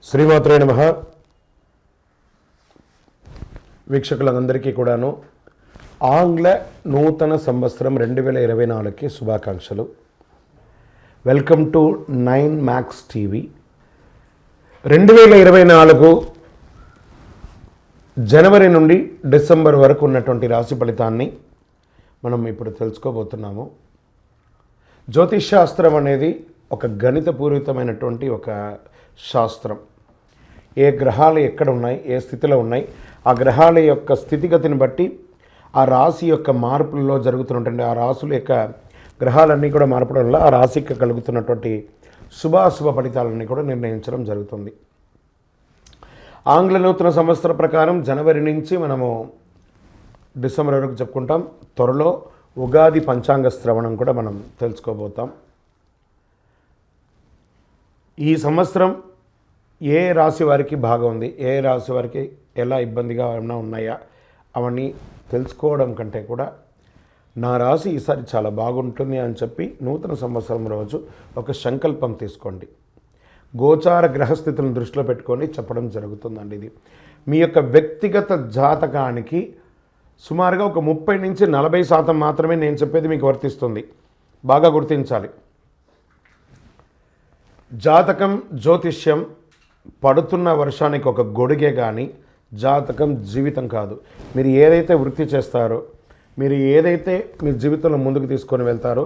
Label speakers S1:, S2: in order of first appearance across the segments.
S1: శ్రీమాత్రే నమః. వీక్షకులందరికీ కూడాను ఆంగ్ల నూతన సంవత్సరం 2024కి శుభాకాంక్షలు. Welcome to 9 max TV. 2024 జనవరి నుండి డిసెంబర్ వరకు ఉన్నటువంటి రాశి ఫలితాన్ని మనం ఇప్పుడు తెలుసుకోబోతున్నాము. జ్యోతిష్ శాస్త్రం అనేది ఒక గణితపూరితమైనటువంటి ఒక శాస్త్రం. ఏ గ్రహాలు ఎక్కడ ఉన్నాయి, ఏ స్థితిలో ఉన్నాయి, ఆ గ్రహాల యొక్క స్థితిగతిని బట్టి ఆ రాశి యొక్క మార్పులలో జరుగుతున్నటువంటి ఆ రాశుల యొక్క గ్రహాలన్నీ కూడా మార్పడం వల్ల ఆ రాశికి కలుగుతున్నటువంటి శుభాశుభ ఫలితాలన్నీ కూడా నిర్ణయించడం జరుగుతుంది. ఆంగ్ల నూతన సంవత్సర ప్రకారం జనవరి నుంచి మనము డిసెంబర్ వరకు చెప్పుకుంటాం. త్వరలో ఉగాది పంచాంగ శ్రవణం కూడా మనం తెలుసుకోబోతాం. ఈ సంవత్సరం ఏ రాశి వారికి బాగా ఉంది, ఏ రాశి వారికి ఎలా ఇబ్బందిగా ఏమైనా ఉన్నాయా అవన్నీ తెలుసుకోవడం కంటే కూడా నా రాశి ఈసారి చాలా బాగుంటుంది అని చెప్పి నూతన సంవత్సరం రోజు ఒక సంకల్పం తీసుకోండి. గోచార గ్రహస్థితులను దృష్టిలో పెట్టుకొని చెప్పడం జరుగుతుందండి. ఇది మీ యొక్క వ్యక్తిగత జాతకానికి సుమారుగా ఒక 30 నుంచి 40% మాత్రమే నేను చెప్పేది మీకు వర్తిస్తుంది. బాగా గుర్తించాలి. జాతకం, జ్యోతిష్యం పడుతున్న వర్షానికి ఒక గొడుగే కానీ జాతకం జీవితం కాదు. మీరు ఏదైతే వృత్తి చేస్తారో, మీరు ఏదైతే మీ జీవితంలో ముందుకు తీసుకొని వెళ్తారో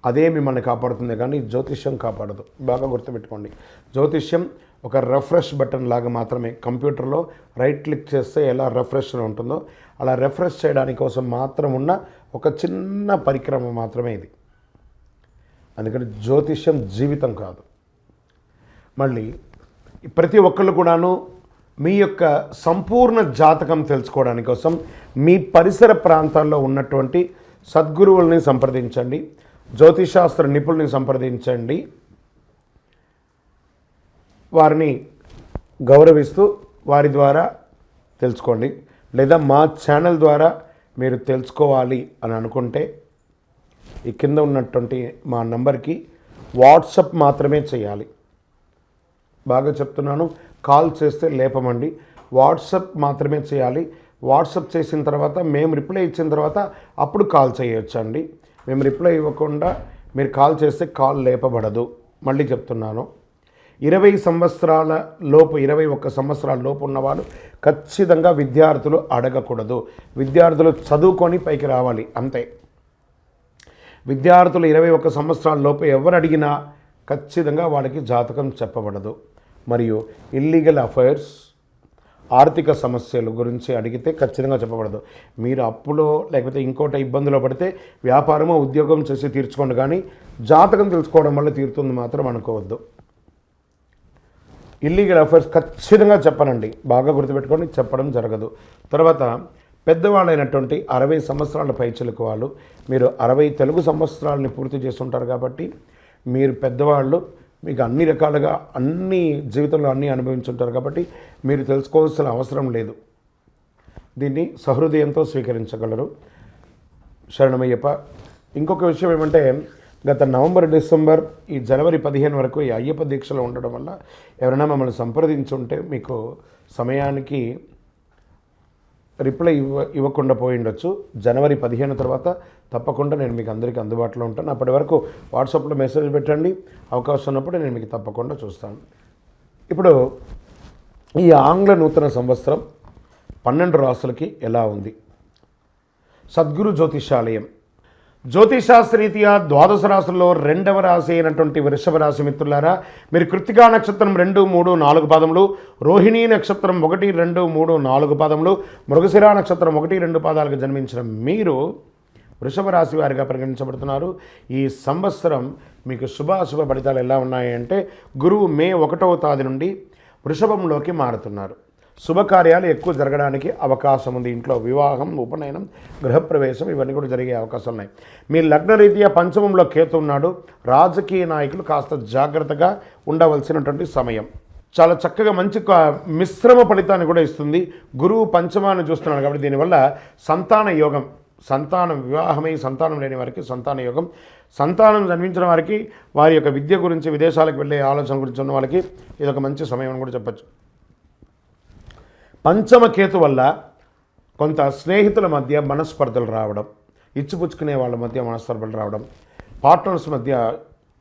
S1: అదే మిమ్మల్ని కాపాడుతుంది, కానీ జ్యోతిష్యం కాపాడదు. బాగా గుర్తుపెట్టుకోండి. జ్యోతిష్యం ఒక రిఫ్రెష్ బటన్ లాగా మాత్రమే. కంప్యూటర్లో రైట్ క్లిక్ చేస్తే ఎలా రిఫ్రెష్ ఉంటుందో అలా రిఫ్రెష్ చేయడానికి కోసం మాత్రం ఉన్న ఒక చిన్న పరిక్రమ మాత్రమే ఇది. అందుకని జ్యోతిష్యం జీవితం కాదు. మళ్ళీ ప్రతి ఒక్కళ్ళు కూడాను మీ యొక్క సంపూర్ణ జాతకం తెలుసుకోవడానికి కోసం మీ పరిసర ప్రాంతాల్లో ఉన్నటువంటి సద్గురువుల్ని సంప్రదించండి, జ్యోతిషాస్త్ర నిపుణుల్ని సంప్రదించండి. వారిని గౌరవిస్తూ వారి ద్వారా తెలుసుకోండి. లేదా మా ఛానల్ ద్వారా మీరు తెలుసుకోవాలి అని అనుకుంటే ఈ కింద ఉన్నటువంటి మా నంబర్కి వాట్సప్ మాత్రమే చేయాలి. బాగా చెప్తున్నాను, కాల్ చేస్తే లేపమండి. వాట్సప్ మాత్రమే చేయాలి. వాట్సప్ చేసిన తర్వాత మేము రిప్లై ఇచ్చిన తర్వాత అప్పుడు కాల్ చేయొచ్చండి. మేము రిప్లై ఇవ్వకుండా మీరు కాల్ చేస్తే కాల్ లేపబడదు. మళ్ళీ చెప్తున్నాను, 20 సంవత్సరాల లోపు 21 సంవత్సరాల లోపు ఉన్నవాళ్ళు ఖచ్చితంగా విద్యార్థులు అడగకూడదు. విద్యార్థులు చదువుకొని పైకి రావాలి అంతే. విద్యార్థులు 21 సంవత్సరాల లోపు ఎవరు అడిగినా ఖచ్చితంగా వాళ్ళకి జాతకం చెప్పబడదు. మరియు ఇల్లీగల్ అఫైర్స్, ఆర్థిక సమస్యల గురించి అడిగితే ఖచ్చితంగా చెప్పబడదు. మీరు అప్పులో లేకపోతే ఇంకోటి ఇబ్బందులో పడితే వ్యాపారమో ఉద్యోగం చేసి తీర్చుకోండి, కానీ జాతకం తెలుసుకోవడం వల్ల తీరుతుంది మాత్రం అనుకోవద్దు. ఇల్లీగల్ అఫైర్స్ ఖచ్చితంగా చెప్పనండి. బాగా గుర్తుపెట్టుకొని చెప్పడం జరగదు. తర్వాత పెద్దవాళ్ళైనటువంటి 60 సంవత్సరాల పైచిలకు వాళ్ళు, మీరు 60 తెలుగు సంవత్సరాలని పూర్తి చేస్తుంటారు కాబట్టి మీరు పెద్దవాళ్ళు, మీకు అన్ని రకాలుగా అన్ని జీవితంలో అన్నీ అనుభవించుంటారు కాబట్టి మీరు తెలుసుకోవాల్సిన అవసరం లేదు. దీన్ని సహృదయంతో స్వీకరించగలరు. శరణమయ్యప్ప. ఇంకొక విషయం ఏమంటే, గత నవంబర్, డిసెంబర్, ఈ జనవరి 15 వరకు ఈ అయ్యప్ప దీక్షలో ఉండడం వల్ల ఎవరైనా మమ్మల్ని సంప్రదించుంటే మీకు సమయానికి రిప్లై ఇవ్వకుండా పోయి ఉండొచ్చు. జనవరి 15 తర్వాత తప్పకుండా నేను మీకు అందరికీ అందుబాటులో ఉంటాను. అప్పటి వరకు వాట్సాప్లో మెసేజ్ పెట్టండి. అవకాశం ఉన్నప్పుడు నేను మీకు తప్పకుండా చూస్తాను. ఇప్పుడు ఈ ఆంగ్ల నూతన సంవత్సరం 12 రాశులకి ఎలా ఉంది? సద్గురు జ్యోతిషాలయం జ్యోతిషాస్త్రరీత్యా 12 రాశుల్లో 2వ రాశి అయినటువంటి వృషభ రాశి మిత్రులారా, మీరు కృత్తికా నక్షత్రం 2, 3, 4 పాదములు, రోహిణీ నక్షత్రం 1, 2, 3, 4 పాదములు, మృగశిర నక్షత్రం 1, 2 పాదాలకు జన్మించిన మీరు వృషభ రాశి వారిగా పరిగణించబడుతున్నారు. ఈ సంవత్సరం మీకు శుభాశుభ ఫలితాలు ఎలా ఉన్నాయంటే, గురువు మే 1వ తేదీ నుండి వృషభంలోకి మారుతున్నారు. శుభకార్యాలు ఎక్కువ జరగడానికి అవకాశం ఉంది. ఇంట్లో వివాహం, ఉపనయనం, గృహప్రవేశం ఇవన్నీ కూడా జరిగే అవకాశాలు ఉన్నాయి. మీ లగ్నరీత్యా పంచమంలో కేతు ఉన్నాడు. రాజకీయ నాయకులు కాస్త జాగ్రత్తగా ఉండవలసినటువంటి సమయం. చాలా చక్కగా మంచి మిశ్రమ ఫలితాన్ని కూడా ఇస్తుంది. గురువు పంచమాన్ని చూస్తున్నాడు కాబట్టి దీనివల్ల సంతాన యోగం, సంతానం వివాహమై సంతానం లేని వారికి సంతాన యోగం, సంతానం జన్మించిన వారికి వారి యొక్క విద్య గురించి విదేశాలకు వెళ్ళే ఆలోచన గురించి ఉన్న వాళ్ళకి ఇది ఒక మంచి సమయం అని కూడా చెప్పచ్చు. పంచమ కేతు వల్ల కొంత స్నేహితుల మధ్య మనస్పర్ధలు రావడం, ఇచ్చిపుచ్చుకునే వాళ్ళ మధ్య మనస్పర్ధలు రావడం, పార్ట్నర్స్ మధ్య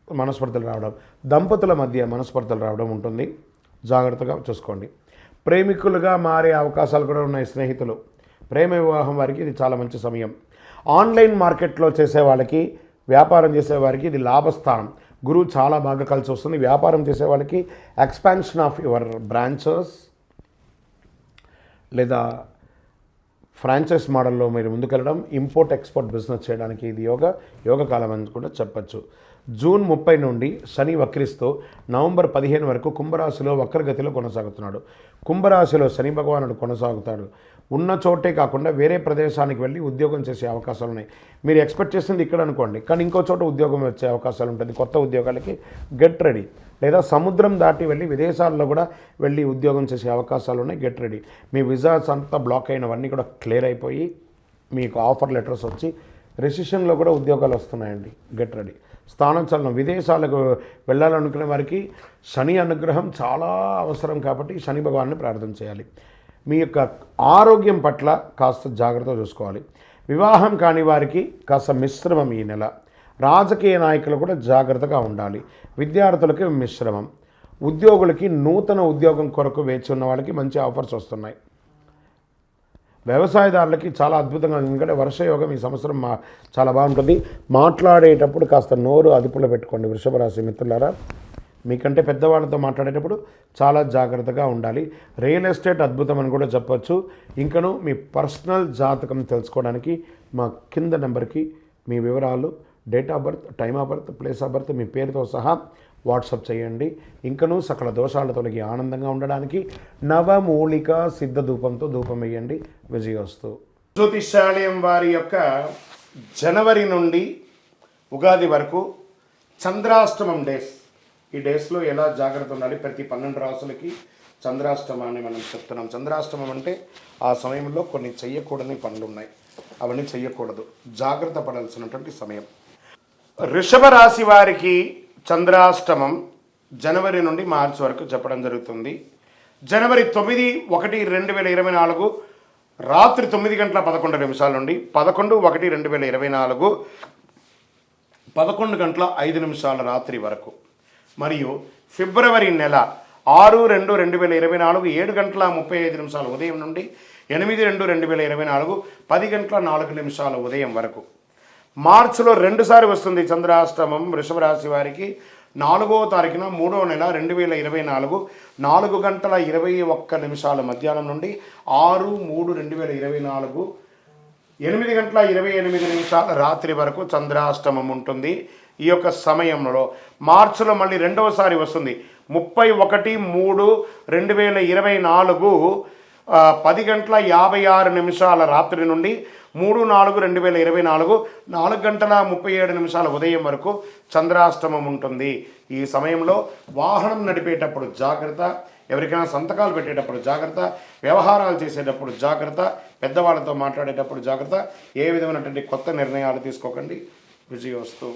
S1: మనస్పర్ధలు రావడం, దంపతుల మధ్య మనస్పర్ధలు రావడం ఉంటుంది. జాగ్రత్తగా చూసుకోండి. ప్రేమికులుగా మారే అవకాశాలు కూడా ఉన్నాయి. స్నేహితులు ప్రేమ వివాహం వారికి ఇది చాలా మంచి సమయం. ఆన్లైన్ మార్కెట్లో చేసే వాళ్ళకి, వ్యాపారం చేసే వారికి ఇది లాభస్థానం. గురువు చాలా బాగా కలిసి వస్తుంది. వ్యాపారం చేసే వాళ్ళకి ఎక్స్పాన్షన్ ఆఫ్ యువర్ బ్రాంచెస్ లేదా ఫ్రాంచైజ్ మోడల్లో మీరు ముందుకెళ్ళడం, ఇంపోర్ట్ ఎక్స్పోర్ట్ బిజినెస్ చేయడానికి ఇది యోగ కాలం అని కూడా చెప్పచ్చు. జూన్ 30 నుండి శని వక్రిస్తూ నవంబర్ 15 వరకు కుంభరాశిలో వక్రగతిలో కొనసాగుతున్నాడు. కుంభరాశిలో శని భగవానుడు కొనసాగుతాడు. ఉన్న చోటే కాకుండా వేరే ప్రదేశానికి వెళ్ళి ఉద్యోగం చేసే అవకాశాలు ఉన్నాయి. మీరు ఎక్స్పెక్ట్ చేసింది ఇక్కడ అనుకోండి, కానీ ఇంకో చోట ఉద్యోగం వచ్చే అవకాశాలు ఉంటుంది. కొత్త ఉద్యోగాలకి గెట్ రెడీ. లేదా సముద్రం దాటి వెళ్ళి విదేశాల్లో కూడా వెళ్ళి ఉద్యోగం చేసే అవకాశాలు ఉన్నాయి. Get ready. మీ విజాస్ అంతా బ్లాక్ అయినవన్నీ కూడా క్లియర్ అయిపోయి మీకు ఆఫర్ లెటర్స్ వచ్చి రెసిషన్లో కూడా ఉద్యోగాలు వస్తున్నాయండి. Get ready. స్థానచలనం, విదేశాలకు వెళ్ళాలనుకునే వారికి శని అనుగ్రహం చాలా అవసరం కాబట్టి శని భగవాన్ని ప్రార్థన చేయాలి. మీ యొక్క ఆరోగ్యం పట్ల కాస్త జాగ్రత్త చూసుకోవాలి. వివాహం కాని వారికి కాస్త మిశ్రమం ఈ నెల. రాజకీయ నాయకులు కూడా జాగ్రత్తగా ఉండాలి. విద్యార్థులకి మిశ్రమం. ఉద్యోగులకి నూతన ఉద్యోగం కొరకు వేచి ఉన్న వాళ్ళకి మంచి ఆఫర్స్ వస్తున్నాయి. వ్యవసాయదారులకి చాలా అద్భుతంగా, ఎందుకంటే వర్షయోగం ఈ సంవత్సరం చాలా బాగుంటుంది. మాట్లాడేటప్పుడు కాస్త నోరు అదుపులో పెట్టుకోండి వృషభ రాశి మిత్రులారా. మీకంటే పెద్దవాళ్ళతో మాట్లాడేటప్పుడు చాలా జాగ్రత్తగా ఉండాలి. రియల్ ఎస్టేట్ అద్భుతం అని కూడా చెప్పచ్చు. ఇంకను మీ పర్సనల్ జాతకం తెలుసుకోవడానికి మా కింద నెంబర్కి మీ వివరాలు, date of birth, time of birth, place of birth, మీ పేరుతో సహా వాట్సాప్ చేయండి. ఇంకనూ సకల దోషాల తొలగి ఆనందంగా ఉండడానికి నవమూలిక సిద్ధ ధూపంతో ధూపం వేయండి. విజయోస్తు. జ్యోతిషాలయం వారి యొక్క జనవరి నుండి ఉగాది వరకు చంద్రాష్టమం డేస్, ఈ డేస్లో ఎలా జాగ్రత్త ఉండాలి, ప్రతి 12 రాసులకి చంద్రాష్టమాన్ని మనం చెప్తున్నాం. చంద్రాష్టమం అంటే ఆ సమయంలో కొన్ని చెయ్యకూడని పనులు ఉన్నాయి, అవన్నీ చెయ్యకూడదు, జాగ్రత్త పడాల్సినటువంటి సమయం. వృషభ రాశి వారికి చంద్రాష్టమం జనవరి నుండి మార్చి వరకు చెప్పడం జరుగుతుంది. జనవరి 9/1/2024 రాత్రి 9:11 నుండి 11/1/2024 11:05 రాత్రి వరకు, మరియు ఫిబ్రవరి నెల 6/2/2024 7:35 ఉదయం నుండి 8/2/2024 10:04 ఉదయం వరకు. మార్చిలో 2 సార్లు వస్తుంది చంద్రాష్టమం వృషభ రాశి వారికి. 4వ తారీఖున 3వ నెల 2024 4:21 మధ్యాహ్నం నుండి 6/3/2024 8:28 రాత్రి వరకు చంద్రాష్టమం ఉంటుంది. ఈ యొక్క సమయంలో మార్చిలో మళ్ళీ 2వసారి వస్తుంది. 31/3/2024 10:56 రాత్రి నుండి 3/4/2024 4:37 ఉదయం వరకు చంద్రాష్టమం ఉంటుంది. ఈ సమయంలో వాహనం నడిపేటప్పుడు జాగ్రత్త, ఎవరికైనా సంతకాలు పెట్టేటప్పుడు జాగ్రత్త, వ్యవహారాలు చేసేటప్పుడు జాగ్రత్త, పెద్దవాళ్ళతో మాట్లాడేటప్పుడు జాగ్రత్త, ఏ విధమైనటువంటి కొత్త నిర్ణయాలు తీసుకోకండి. విజయోస్తు.